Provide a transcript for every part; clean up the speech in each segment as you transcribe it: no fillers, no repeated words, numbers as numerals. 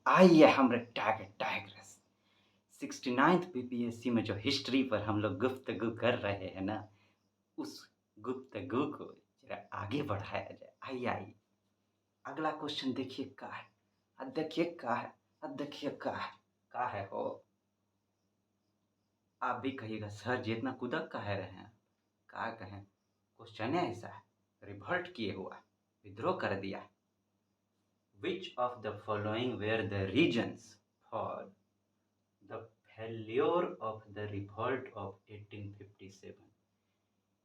आइए हम tigress 69th BPSC में जो हिस्ट्री पर हम लोग गुफ्तगू कर रहे हैं ना, उस गुफ्तगू को जरा आगे बढ़ाया जाए। आइए आइए, अगला क्वेश्चन देखिए का है। अब देखिए का है, अब देखिए का है हो। आप भी कहिएगा सर जी इतना कुदक कह रहे हैं, का कहें। क्वेश्चन है ऐसा है, रिवोल्ट किए हुआ, विद्रोह कर दिया। Which of the following were the reasons for the failure of the revolt of 1857?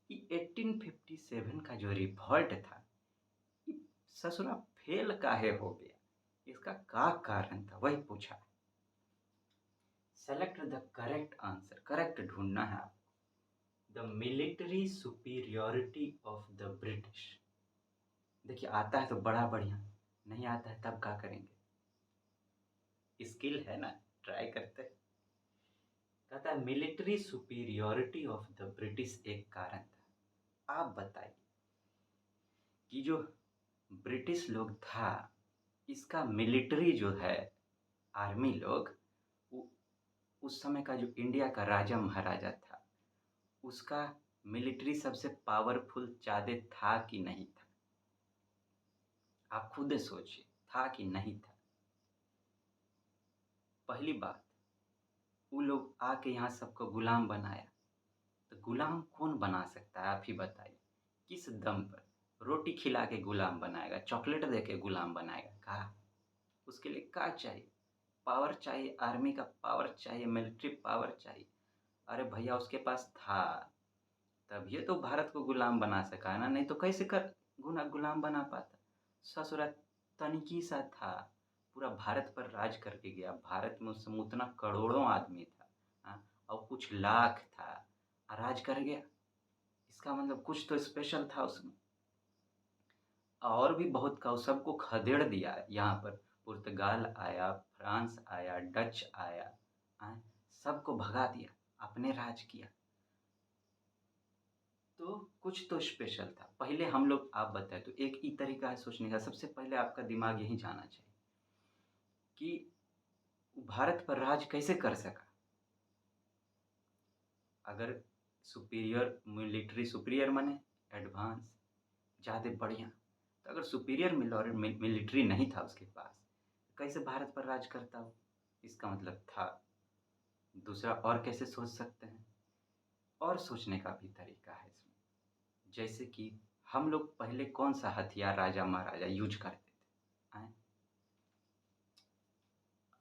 ये 1857 का जो रिवॉल्ट था, ये ससुरा फेल काहे हो गया, इसका का कारण था, वही पूछा। Select the correct answer, correct ढूंढना है आपको। The military superiority of the British. देखिए आता है तो बड़ा बढ़िया, नहीं आता है तब क्या करेंगे, स्किल है ना, ट्राई करते हैं। कहता है military superiority of the British एक कारण था। आप बताइए कि जो ब्रिटिश लोग था, इसका मिलिट्री जो है, आर्मी लोग, उस समय का जो इंडिया का राजा महाराजा था, उसका मिलिट्री सबसे पावरफुल ज़्यादा था कि नहीं था? आप खुद सोचिए, था कि नहीं था? पहली बात, वो लोग आके यहाँ सबको गुलाम बनाया, तो गुलाम कौन बना सकता है, आप ही बताइए। किस दम पर? रोटी खिला के गुलाम बनाएगा, चॉकलेट दे के गुलाम बनाएगा? कहा उसके लिए क्या चाहिए? पावर चाहिए, आर्मी का पावर चाहिए, मिलिट्री पावर चाहिए। अरे भैया उसके पास था, तभी तो भारत को गुलाम बना सका है ना, नहीं तो कैसे कर गुलाम बना पाता। ससुरा तनिकी सा था, पूरा भारत पर राज करके गया। भारत में उस समय उतना करोड़ों आदमी था, हाँ, और कुछ लाख था, राज कर गया। इसका मतलब कुछ तो स्पेशल था उसमें। और भी बहुत का सबको खदेड़ दिया यहाँ पर। पुर्तगाल आया, फ्रांस आया, डच आया, हाँ, सबको भगा दिया, अपने राज किया। तो कुछ तो स्पेशल था। पहले हम लोग, आप बताए तो एक ही तरीका है सोचने का। सबसे पहले आपका दिमाग यही जाना चाहिए कि भारत पर राज कैसे कर सका। अगर सुपीरियर मिलिट्री, सुपीरियर माने एडवांस, ज़्यादा बढ़िया, तो अगर सुपीरियर मिलिट्री नहीं था उसके पास, कैसे भारत पर राज करता हो? इसका मतलब था। दूसरा और कैसे सोच सकते हैं, और सोचने का भी तरीका है इसमें। जैसे कि हम लोग पहले कौन सा हथियार राजा महाराजा यूज करते थे, आए?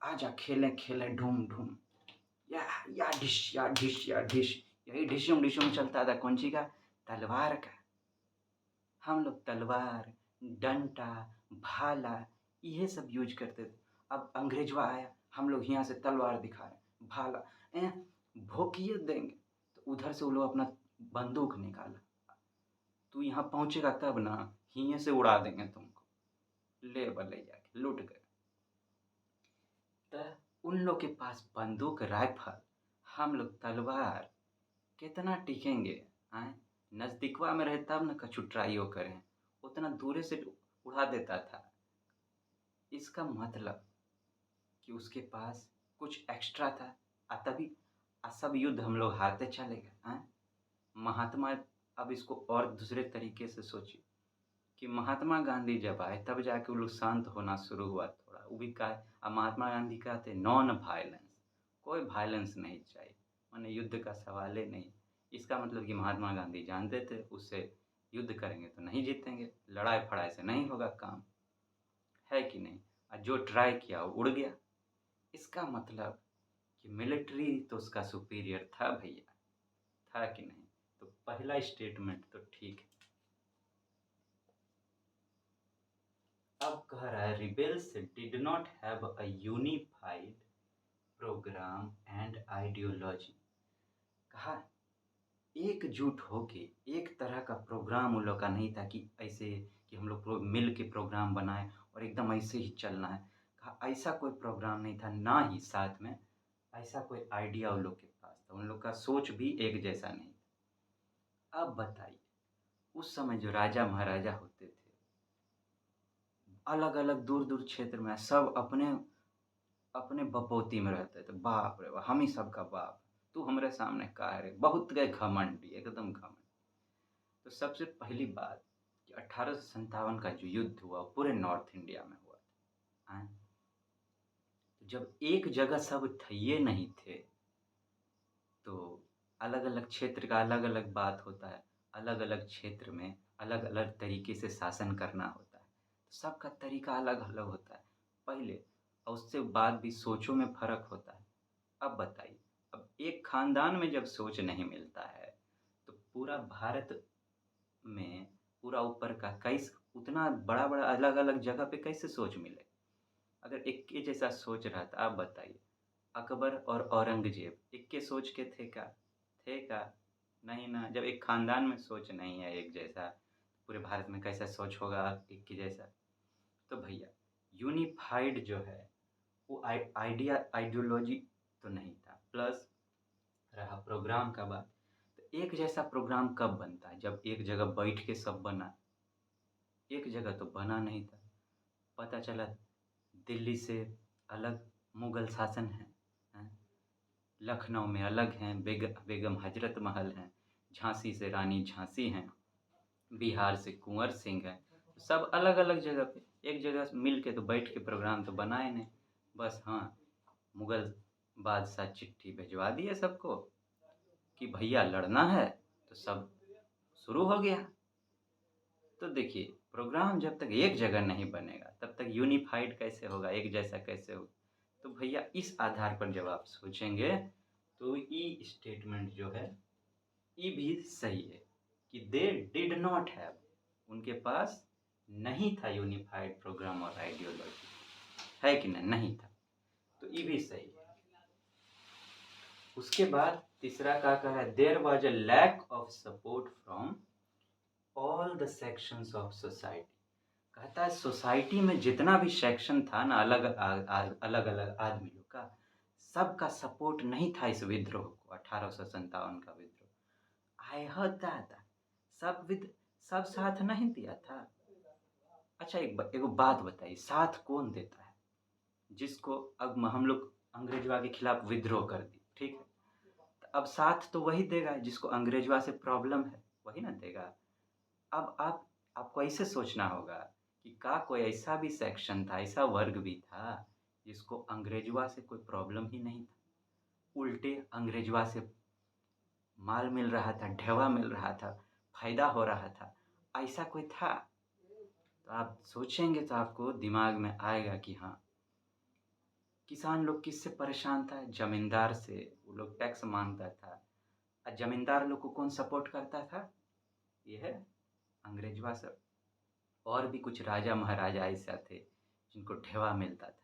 आजा खेलें खेलें ढूम ढूम, या ढिश या ढिश या ढिश, यही ढिशुम ढिशुम चलता था। कौन सी का? तलवार का। हम लोग तलवार, डंडा, भाला, ये सब यूज करते थे। अब अंग्रेजवा आया, हम लोग यहाँ से तलवार दिखा रहे, भाला भोकिए देंगे, तो उधर से वो लोग अपना बंदूक निकाला। तू यहाँ पहुँचेगा तब ना, हिये से उड़ा देंगे तुमको, ले बलैया के लूट गए। तो उन लोग के पास बंदूक, राइफल, हम लोग तलवार, कितना टिकेंगे? आए नज़दीकवा में रहे तब न कछु ट्राइयो करें, उतना दूरे से उड़ा देता था। इसका मतलब कि उसके पास कुछ एक्स्ट्रा था, तभी सब युद्ध हम लोग हारते चले गए। आए महात्मा, अब इसको और दूसरे तरीके से सोचिए कि महात्मा गांधी जब आए तब जाके वो लोग शांत होना शुरू हुआ थोड़ा। वो भी कहा, अब महात्मा गांधी कहते नॉन वायलेंस, कोई वायलेंस नहीं चाहिए, माने युद्ध का सवाल ही नहीं। इसका मतलब कि महात्मा गांधी जानते थे उससे युद्ध करेंगे तो नहीं जीतेंगे, लड़ाई फड़ाई से नहीं होगा काम, है कि नहीं? और जो ट्राई किया वो उड़ गया। इसका मतलब कि मिलिट्री तो उसका सुपीरियर था भैया, था कि नहीं? तो पहला स्टेटमेंट तो ठीक है। अब कह रहा है rebels did not have a unified programme and ideology. कहा एकजुट होके एक तरह का प्रोग्राम उन लोग का नहीं था कि ऐसे कि हम लोग मिल के प्रोग्राम बनाए और एकदम ऐसे ही चलना है। कहा ऐसा कोई प्रोग्राम नहीं था, ना ही साथ में ऐसा कोई आइडिया उन लोग के पास था। उन लोग का सोच भी एक जैसा नहीं था। अब बताइए, उस समय जो राजा महाराजा होते थे, अलग अलग दूर दूर क्षेत्र में सब अपने अपने बपौती में रहते थे, बाप रे बाप हम ही सबका बाप, तू हमारे सामने का है रे, बहुत गए घमंडी, एकदम घमंड। तो सबसे पहली बात कि 1857 का जो युद्ध हुआ वो पूरे नॉर्थ इंडिया में हुआ था। हैं? तो जब एक जगह सब थे ये नहीं थे, तो अलग अलग क्षेत्र का अलग अलग बात होता है, अलग अलग क्षेत्र में अलग अलग तरीके से शासन करना होता है, तो सबका तरीका अलग अलग होता है पहले, और उससे बाद भी सोचों में फर्क होता है। अब बताइए, अब एक खानदान में जब सोच नहीं मिलता है तो पूरा भारत में, पूरा ऊपर का कई उतना बड़ा बड़ा अलग अलग जगह पे कैसे सोच मिले? अगर एक के जैसा सोच रहा था, आप बताइए, अकबर और औरंगजेब एक के सोच के थे क्या? थे क्या? नहीं ना। जब एक खानदान में सोच नहीं है एक जैसा, पूरे भारत में कैसा सोच होगा एक के जैसा? तो भैया यूनिफाइड जो है वो आइडियोलॉजी तो नहीं था। प्लस रहा प्रोग्राम का बात, तो एक जैसा प्रोग्राम कब बनता है? जब एक जगह बैठ के सब बना। एक जगह तो बना नहीं था। पता चला दिल्ली से अलग मुगल शासन है, हैं? लखनऊ में अलग हैं, बेगम हजरत महल हैं, झांसी से रानी झांसी हैं, बिहार से कुंवर सिंह हैं। तो सब अलग अलग जगह पे, एक जगह मिल के तो बैठ के प्रोग्राम तो बनाए नहीं। बस हाँ, मुगल बादशाह चिट्ठी भिजवा दिए सबको कि भैया लड़ना है, तो सब शुरू हो गया। तो देखिए, प्रोग्राम जब तक एक जगह नहीं बनेगा तब तक यूनिफाइड कैसे होगा, एक जैसा कैसे होगा? तो भैया इस आधार पर जब आप सोचेंगे तो ई स्टेटमेंट जो है ये भी सही है कि दे डिड नॉट हैव, उनके पास नहीं था यूनिफाइड प्रोग्राम और आइडियोलॉजी, है कि नहीं? नहीं था। तो ये भी सही है। उसके बाद तीसरा क्या कहा है? There was a lack of support from all the sections of society. कहता है सोसाइटी में जितना भी सेक्शन था ना, अलग अलग अलग आदमियों का, सबका सपोर्ट नहीं था इस विद्रोह को, 1857 का विद्रोह। आय था सब साथ नहीं दिया था। अच्छा एगो बात बताइए, साथ कौन देता है? जिसको अब हम लोग अंग्रेजवा के खिलाफ विद्रोह कर दी, ठीक है, तो अब साथ तो वही देगा जिसको अंग्रेजवा से प्रॉब्लम है, वही ना देगा। अब आपको ऐसे सोचना होगा कि का कोई ऐसा भी सेक्शन था, ऐसा वर्ग भी था जिसको अंग्रेजवा से कोई प्रॉब्लम ही नहीं था, उल्टे अंग्रेजवा से माल मिल रहा था, ढेवा मिल रहा था, फायदा हो रहा था, ऐसा कोई था? तो आप सोचेंगे तो आपको दिमाग में आएगा कि हाँ, किसान लोग किससे परेशान था? जमींदार से। वो लोग टैक्स मांगता था, और जमींदार लोग को कौन सपोर्ट करता था? ये है अंग्रेजवा सब। और भी कुछ राजा महाराजा ऐसा थे जिनको ढेवा मिलता था।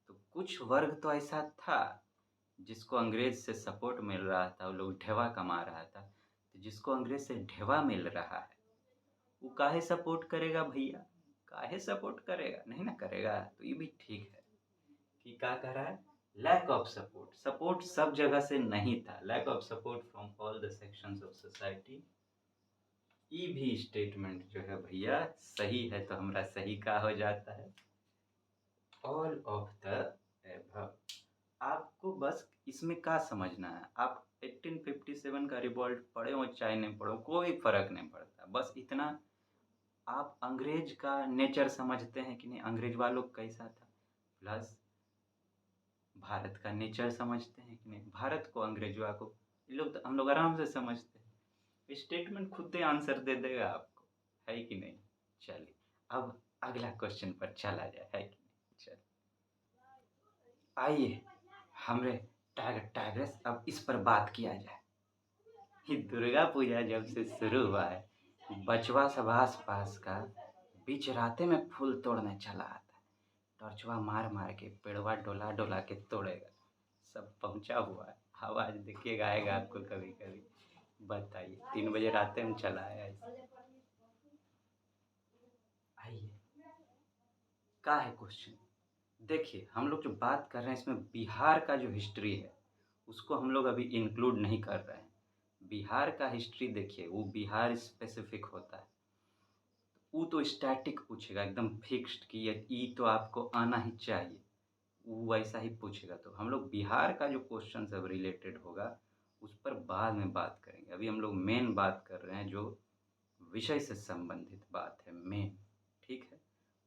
तो कुछ वर्ग तो ऐसा था जिसको अंग्रेज से सपोर्ट मिल रहा था, वो लोग ढेवा कमा रहा था। तो जिसको अंग्रेज से ढेवा मिल रहा है वो काहे सपोर्ट करेगा भैया? काहे सपोर्ट करेगा? नहीं ना करेगा। तो ये भी ठीक है कि क्या कह रहा है? लैक ऑफ सपोर्ट, सपोर्ट सब जगह से नहीं था, lack of support from all the sections of society. ये भी स्टेटमेंट जो है भैया सही है, तो हमारा सही का हो जाता है ऑल ऑफ द एबव। आपको बस इसमें क्या समझना है, आप 1857 का रिवॉल्ट पढ़े हो चाहे नहीं पढ़ो, कोई फर्क नहीं पड़ता। बस इतना, आप अंग्रेज का नेचर समझते हैं कि नहीं, अंग्रेज वालों कैसा था, प्लस भारत का नेचर समझते हैं कि नहीं, भारत को अंग्रेजवा को, ये लोग तो हम लोग आराम से समझते हैं। स्टेटमेंट खुद ही आंसर दे देगा आपको, है कि नहीं? चलिए अब अगला क्वेश्चन पर चला जाए, है कि नहीं? चलिए आइए हमरे टाइग्रेस, अब इस पर बात किया जाए। ये दुर्गा पूजा जब से शुरू हुआ है, बचवा सब आस पास का बीच राते में फूल तोड़ने चला आता है, टॉर्चवा मार मार के पेड़वा डोला डोला के तोड़ेगा। सब पहुंचा हुआ है, आवाज देखिएगा आएगा आपको कभी कभी। बताइए 3 बजे रात में चला आया ऐसे। आइए का है क्वेश्चन? देखिए हम लोग जो बात कर रहे हैं इसमें बिहार का जो हिस्ट्री है उसको हम लोग अभी इंक्लूड नहीं कर रहे हैं। बिहार का हिस्ट्री देखिए, वो बिहार स्पेसिफिक होता है, वो तो स्टैटिक पूछेगा एकदम फिक्स्ड कि ये ई तो आपको आना ही चाहिए। वो वैसा ही पूछेगा। तो हम लोग बिहार का जो क्वेश्चन सब रिलेटेड होगा उस पर बाद में बात करेंगे। अभी हम लोग मेन बात कर रहे हैं जो विषय से संबंधित बात है मेन, ठीक है।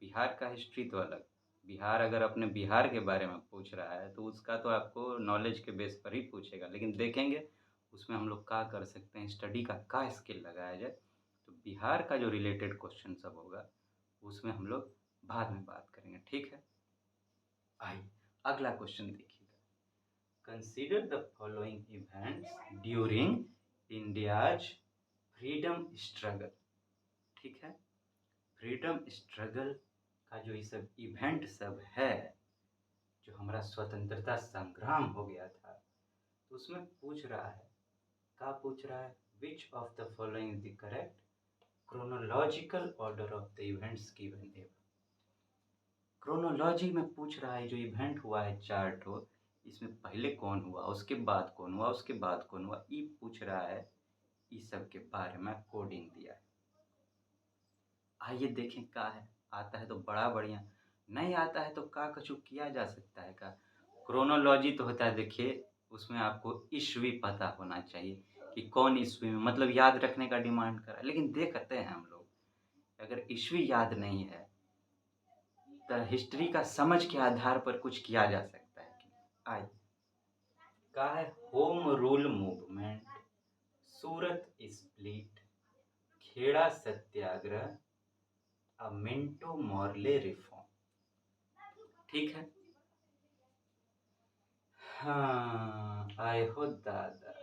बिहार का हिस्ट्री तो अलग। बिहार अगर अपने बिहार के बारे में पूछ रहा है तो उसका तो आपको नॉलेज के बेस पर ही पूछेगा, लेकिन देखेंगे उसमें हम लोग क्या कर सकते हैं, स्टडी का क्या स्किल लगाया जाए। तो बिहार का जो रिलेटेड क्वेश्चन सब होगा उसमें हम लोग बाद में बात करेंगे, ठीक है। आइए अगला क्वेश्चन देखिएगा। Consider the following events during India's freedom struggle, ठीक है। फ्रीडम स्ट्रगल का जो ये सब इवेंट सब है, जो हमारा स्वतंत्रता संग्राम हो गया था, तो उसमें पूछ रहा है, क्या पूछ रहा है, which of the following is the correct chronological order of the events given देव। क्रोनोलॉजी में पूछ रहा है जो इवेंट हुआ है चार्ट हो, इसमें पहले कौन हुआ, उसके बाद कौन हुआ, उसके बाद कौन हुआ, ये पूछ रहा है। इस सब के बारे में कोडिंग दिया है। आइए देखें क्या है। आता है तो बड़ा बढ़िया, नहीं आता है तो क्या कुछ किया जा सकता है का। क्रोनोलॉजी तो होता है, देखिए उसमें आपको ईस्वी पता होना चाहिए कि कौन ईस्वी में, मतलब याद रखने का डिमांड करा। लेकिन देखते हैं हम लोग, अगर ईस्वी याद नहीं है तो हिस्ट्री का समझ के आधार पर कुछ किया जा सकता है कि। आइए का है, होम रूल मूवमेंट, सूरत स्प्लिट, खेड़ा सत्याग्रह, मिंटो मॉर्ले रिफॉर्म, ठीक है। हाँ आए हो दादा।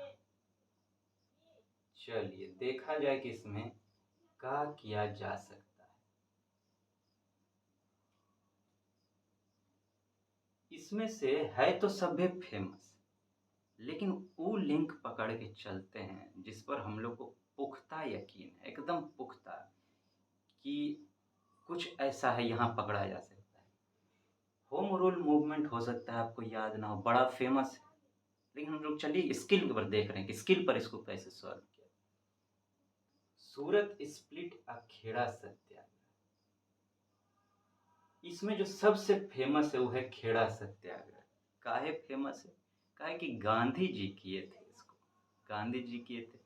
चलिए देखा जाए कि इसमें क्या किया जा सकता है। इसमें से है तो सभ्य फेमस, लेकिन वो लिंक पकड़ के चलते हैं जिस पर हम लोग को पुख्ता यकीन है, एकदम पुख्ता, कि कुछ ऐसा है यहाँ पकड़ा जा सकता है। होम रूल मूवमेंट हो सकता है आपको याद ना हो, बड़ा फेमस है, लेकिन हम लोग चलिए स्किल पर देख रहे हैं कि स्किल पर इसको कैसे सॉल्व किया। सूरत स्प्लिट, खेड़ा सत्याग्रह, इसमें जो सबसे फेमस है वो है खेड़ा सत्याग्रह। काहे फेमस है, काहे कि गांधी जी किए थे इसको, गांधी जी किए थे।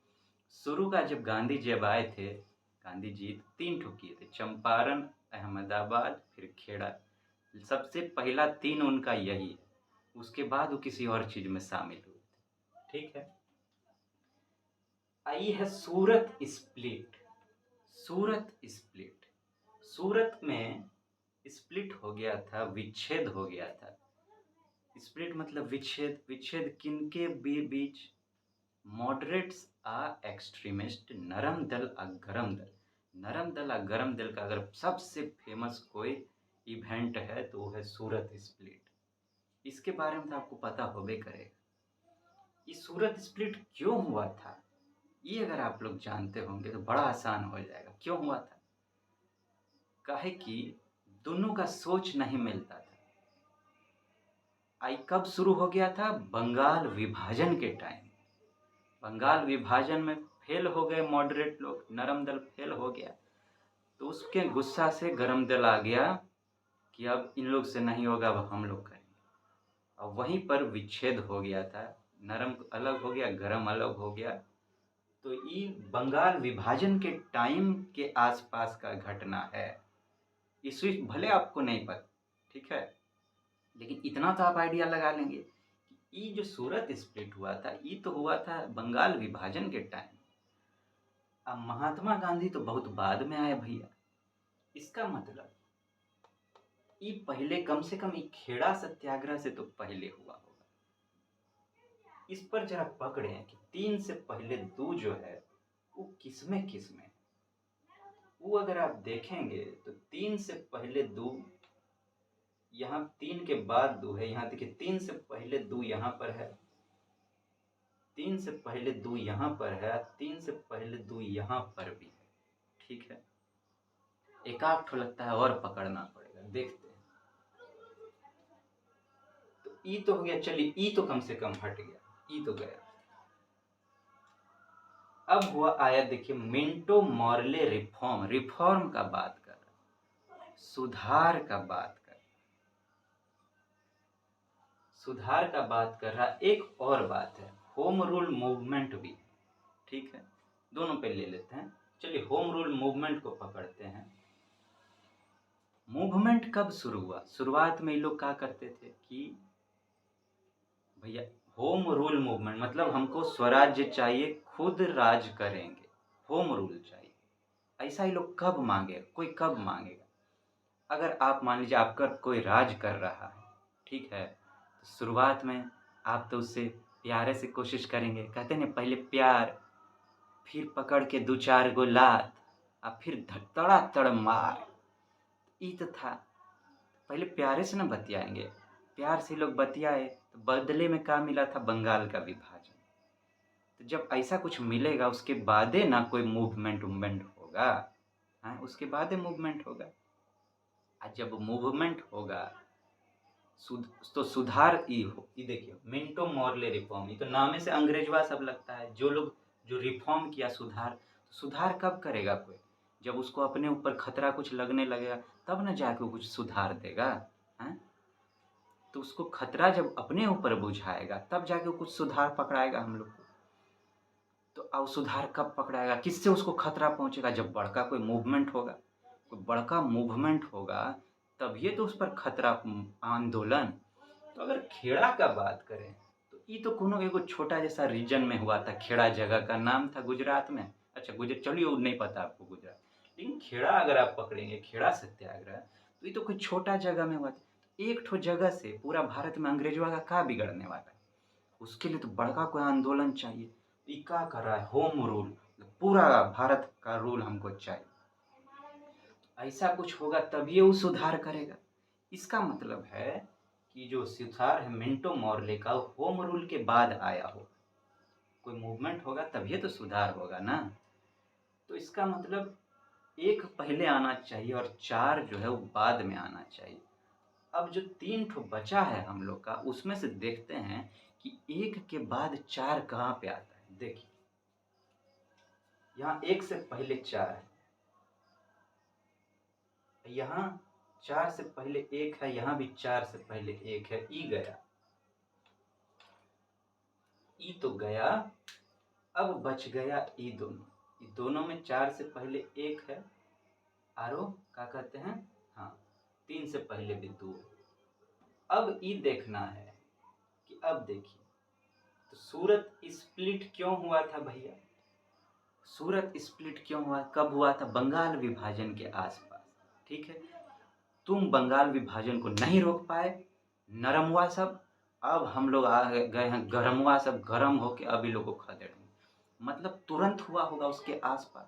शुरू का जब गांधी जी अब आए थे, गांधी जी 3 ठो किए थे, चंपारण, अहमदाबाद, फिर खेड़ा। सबसे पहला 3 उनका यही है, उसके बाद वो किसी और चीज में शामिल हुए थे, ठीक है। आई है सूरत स्प्लिट। सूरत स्प्लिट, सूरत में स्प्लिट हो गया था, विच्छेद हो गया था। स्प्लिट मतलब विच्छेद, विच्छेद किनके बीच, मॉडरेट्स आ एक्सट्रीमिस्ट, नरम दल आ गरम दल। नरम दल आ गरम दल का अगर सबसे फेमस कोई इवेंट है तो वो है सूरत स्प्लिट। इसके बारे में तो आपको पता होबे करेगा। ये सूरत स्प्लिट क्यों हुआ था, ये अगर आप लोग जानते होंगे तो बड़ा आसान हो जाएगा। क्यों हुआ था, काहे कि दोनों का सोच नहीं मिलता था। आई कब शुरू हो गया था, बंगाल विभाजन के टाइम। बंगाल विभाजन में फेल हो गए मॉडरेट लोग, नरम दल फेल हो गया, तो उसके गुस्सा से गरम दल आ गया कि अब इन लोग से नहीं होगा, अब हम लोग करेंगे। अब वहीं पर विच्छेद हो गया था, नरम अलग हो गया, गरम अलग हो गया। तो ये बंगाल विभाजन के टाइम के आसपास का घटना है। इसी भले आपको नहीं पता, ठीक है, लेकिन इतना तो आप आइडिया लगा लेंगे कि ये जो सूरत स्प्लिट हुआ था ये तो हुआ था बंगाल विभाजन के टाइम। अब महात्मा गांधी तो बहुत बाद में आए भैया। इसका मतलब ये पहले कम से कम ये खेड़ा सत्याग्रह से तो पहले हुआ होगा। इस पर जरा पकड़े कि 3 से पहले 2 जो है वो किसमें किसमें, वो अगर आप देखेंगे तो 3 से पहले 2, यहाँ 3 के बाद 2 है, यहाँ देखिए 3 से पहले 2 यहाँ पर है, 3 से पहले 2 यहाँ पर है, 3 से पहले 2 यहाँ पर भी है, ठीक है। एक आध ठो लगता है और पकड़ना पड़ेगा, देखते हैं। तो ई तो हो गया, चलिए ई तो कम से कम हट गया, ई तो गया। अब हुआ आया, देखिए मिंटो मॉर्ले रिफॉर्म, रिफॉर्म का बात कर रहा है, सुधार का बात कर, सुधार का बात कर रहा, एक और बात है होम रूल मूवमेंट भी, ठीक है, दोनों पे ले लेते हैं। चलिए होम रूल मूवमेंट को पकड़ते हैं। मूवमेंट कब शुरू हुआ? शुरुआत में ये लोग क्या करते थे कि भैया होम रूल मूवमेंट मतलब हमको स्वराज्य चाहिए, खुद राज करेंगे, होम रूल चाहिए। ऐसा ही लोग कब मांगेगा, कोई कब मांगेगा? अगर आप मान लीजिए आपका कोई राज कर रहा है, ठीक है, तो शुरुआत में आप तो उससे प्यारे से कोशिश करेंगे, कहते हैं ना पहले प्यार, फिर पकड़ के दो चार गो लात, और फिर तड़ातड़ मार। ई तो था, पहले प्यारे से ना बतियाएंगे, प्यार से लोग बतियाए तो बदले में क्या मिला था? बंगाल का विभाजन। तो जब ऐसा कुछ मिलेगा उसके बाद ना कोई मूवमेंट वूवमेंट होगा, हाँ, उसके बाद मूवमेंट होगा। और जब मूवमेंट होगा तो सुधार ई देखिए मिंटो मॉर्ले रिफॉर्म, ये तो नामे से अंग्रेजवा सब लगता है। जो लोग जो रिफॉर्म किया सुधार, तो सुधार कब करेगा कोई? जब उसको अपने ऊपर खतरा कुछ लगने लगेगा तब न जाके वो कुछ सुधार देगा, हैं? तो उसको खतरा जब अपने ऊपर बुझाएगा तब जाके वो कुछ सुधार पकड़ाएगा हम लोग को। तो अब सुधार कब पकड़ाएगा, किससे उसको खतरा पहुंचेगा? जब बड़का कोई मूवमेंट होगा, कोई बड़का मूवमेंट होगा तभी तो उस पर खतरा, आंदोलन। तो अगर खेड़ा का बात करें तो ये तो कोनो एगो छोटा जैसा रीजन में हुआ था, खेड़ा जगह का नाम था गुजरात में। अच्छा गुजरात, चलिए वो नहीं पता आपको गुजरात, लेकिन खेड़ा अगर आप पकड़ेंगे, खेड़ा सत्याग्रह, तो ये तो कोई छोटा जगह में हुआ था। एक ठो जगह से पूरा भारत में अंग्रेजों का क्या बिगड़ने वाला है? उसके लिए तो बड़का कोई आंदोलन चाहिए। ये क्या कर रहा है? होम रूल, पूरा भारत का रूल हमको चाहिए। ऐसा कुछ होगा तभी वो सुधार करेगा। इसका मतलब है कि जो सुधार है मिंटो मॉर्ले का, होम रूल के बाद आया हो। कोई मूवमेंट होगा तभी तो सुधार होगा ना। तो इसका मतलब एक पहले आना चाहिए और चार जो है वो बाद में आना चाहिए। अब जो तीन ठो बचा है हम लोग का, उसमें से देखते हैं कि एक के बाद चार कहाँ पे आता है। देखिए यहाँ एक से पहले चार है, यहाँ चार से पहले एक है, यहाँ भी चार से पहले एक है। ई गया, ई तो गया, अब बच गया ई दोनों। ई दोनों में चार से पहले एक है, आरो क्या कहते हैं, हाँ, तीन से पहले भी दो। अब ई देखना है कि अब देखिए तो सूरत स्प्लिट क्यों हुआ था भैया? सूरत स्प्लिट क्यों हुआ, कब हुआ था? बंगाल विभाजन के आसपास, ठीक है। तुम बंगाल विभाजन को नहीं रोक पाए, नरम हुआ सब, अब हम लोग आ गए हैं गरम हुआ सब, गरम होके अभी लोगों को खदेड़ेंगे। मतलब तुरंत हुआ होगा उसके आसपास,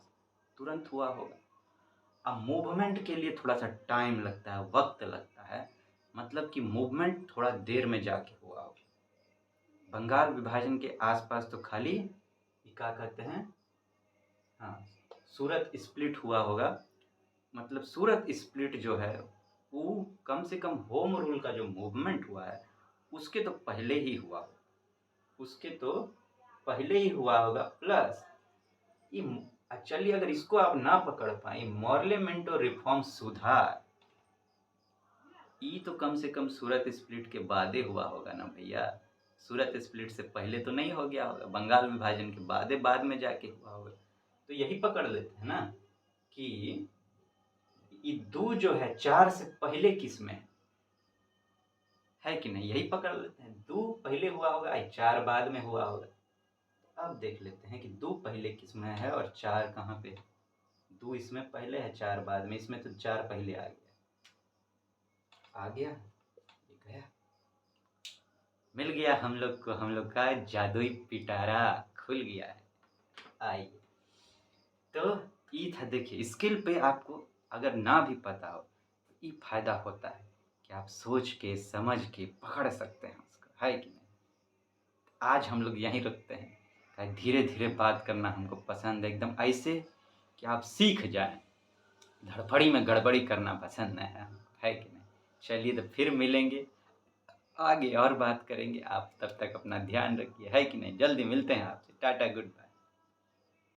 तुरंत हुआ होगा। अब मूवमेंट के लिए थोड़ा सा टाइम लगता है, वक्त लगता है, मतलब कि मूवमेंट थोड़ा देर में जाके हुआ होगा। बंगाल विभाजन के आसपास तो खाली क्या कहते हैं, हाँ, सूरत स्प्लिट हुआ होगा। मतलब सूरत स्प्लिट जो है वो कम से कम होम रूल का जो मूवमेंट हुआ है उसके तो पहले ही हुआ होगा, उसके तो पहले ही हुआ होगा। प्लस ये चलिए अगर इसको आप ना पकड़ पाए, मॉर्लेमेंटो रिफॉर्म सुधार, ये तो कम से कम सूरत स्प्लिट के बाद ही हुआ होगा ना भैया। सूरत स्प्लिट से पहले तो नहीं हो गया होगा, बंगाल विभाजन के बाद में जाके हुआ होगा। तो यही पकड़ लेते हैं ना कि ये दो जो है चार से पहले किस में है कि नहीं, यही पकड़ लेते हैं। दो पहले हुआ होगा, चार बाद में हुआ होगा। अब देख लेते हैं कि दो पहले किस में है और चार कहाँ पे है। दो इसमें पहले है, चार बाद में, इसमें तो चार पहले आ गया, आ गया, ये गया, मिल गया हम लोग को, हम लोग का जादुई पिटारा खुल गया है। आइए, तो ये था, देखिए स्किल पे आपको अगर ना भी पता हो तो ये फायदा होता है कि आप सोच के समझ के पकड़ सकते हैं उसको, है कि नहीं। आज हम लोग यहीं रखते हैं, धीरे धीरे बात करना हमको पसंद है, एकदम ऐसे कि आप सीख जाएं, धड़फड़ी में गड़बड़ी करना पसंद है कि नहीं। चलिए तो फिर मिलेंगे, आगे और बात करेंगे। आप तब तक अपना ध्यान रखिए, है कि नहीं। जल्दी मिलते हैं आपसे, टाटा, गुड बाय।